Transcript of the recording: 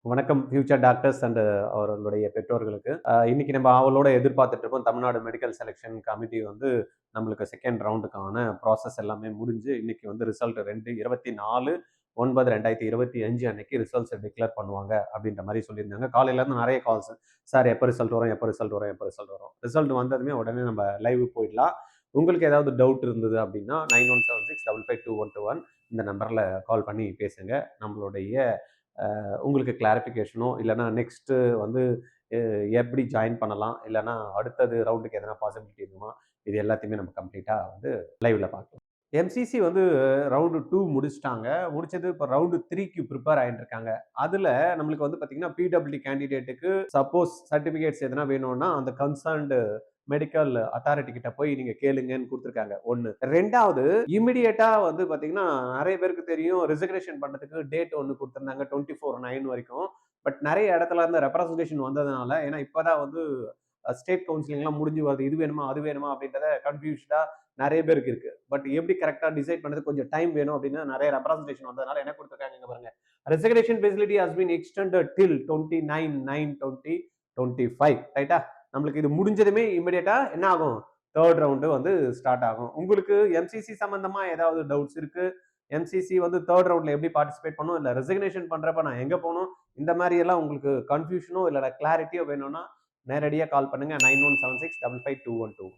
வணக்கம் future doctors and அவர்களுடைய பெற்றோர்களுக்கு. இன்னைக்கு நம்ம ஆவலோட எதிர்பார்த்துட்டு இருக்கோம். தமிழ்நாடு மெடிக்கல் செலக்ஷன் கமிட்டி வந்து நம்மளுக்கு செகண்ட் ரவுண்டுக்கான ப்ராசஸ் எல்லாமே முடிஞ்சு, இன்னைக்கு வந்து ரிசல்ட் 24/9/2025 அன்னைக்கு ரிசல்ட்ஸ் டிக்ளேர் பண்ணுவாங்க அப்படின்ற மாரி சொல்லியிருந்தாங்க. காலையில இருந்து நெறைய கால்ஸ். சார் எப்ப ரிசல்ட் வரும்? எப்ப ரிசல்ட் வரும்? எப்ப ரிசல்ட் வரும்? ரிசல்ட் வந்ததுமே உடனே நம்ம லைவ் போயிடலாம். உங்களுக்கு ஏதாவது டவுட் இருந்தது அப்படின்னா 9176552121 இந்த நம்பர்ல கால் பண்ணி பேசுங்க. நம்மளுடைய உங்களுக்கு கிளாரிஃபிகேஷனோ இல்லைனா நெக்ஸ்ட்டு வந்து எப்படி ஜாயின் பண்ணலாம், இல்லைனா அடுத்தது ரவுண்டுக்கு எதனா பாசிபிலிட்டி இருக்குமா, இது எல்லாத்தையுமே நம்ம கம்ப்ளீட்டாக வந்து லைவ்ல பார்க்கலாம். எம்சிசி வந்து ரவுண்டு 2 முடிச்சுட்டாங்க. முடிச்சது இப்போ ரவுண்டு 3க்கு ப்ரிப்பேர் ஆயிட்டு இருக்காங்க. அதுல நம்மளுக்கு வந்து பார்த்தீங்கன்னா, பிடபிள்யூடி கேண்டிடேட்டுக்கு சப்போஸ் சர்டிஃபிகேட்ஸ் எதனா வேணும்னா, அந்த கன்சர்ன்டு மெடிக்கல் அத்தாரிட்டி கிட்ட போய் நீங்க கேளுங்கன்னு குடுத்துருக்காங்க. 1. 2வது இமிடியேட்டா வந்து பார்த்தீங்கன்னா, நெறைய பேருக்கு தெரியும் ரிசர்வேஷன் பண்றதுக்கு டேட் ஒண்ணு குடுத்திருந்தாங்க 24/9 வரைக்கும். பட் நெறைய இடத்துல இருந்து ரெப்ரசன்டேஷன் வந்ததுனால, ஏன்னா இப்பதான் வந்து ஸ்டேட் கவுன்சிலிங்லாம் முடிஞ்சு வருது. இது வேணுமா? அது வேணுமா? அப்படின்றத கன்ஃப்யூஸ்டா நெறைய பேருக்கு இருக்கு. பட் எப்படி கரெக்ட்டா டிசைட் பண்றது கொஞ்சம் டைம் வேணும் அப்படின்னு நெறைய ரெப்ரசன்டேஷன் வந்ததுனால என்ன குடுத்துருக்காங்க இங்க பாருங்க. Reservation facility has been extended till 29/9/2025 ரைட்டா? நம்மளுக்கு இது முடிஞ்சதுமே இமிடியேட்டா என்ன ஆகும்? 3 ரவுண்டு வந்து ஸ்டார்ட் ஆகும். உங்களுக்கு எம்சிசி சம்பந்தமா ஏதாவது டவுட்ஸ் இருக்கு? எம்சிசி வந்து 3 ரவுண்ட்ல எப்படி பார்ட்டிசிபேட் பண்ணும்? இல்ல ரெசிக்னேஷன் பண்றப்ப நான் எங்க போணும்? இந்த மாரி எல்லாம் உங்களுக்கு கன்ஃப்யூஷனோ இல்ல கிளாரிட்டியோ வேணும்னா நேரடியா கால் பண்ணுங்க 9176 555212.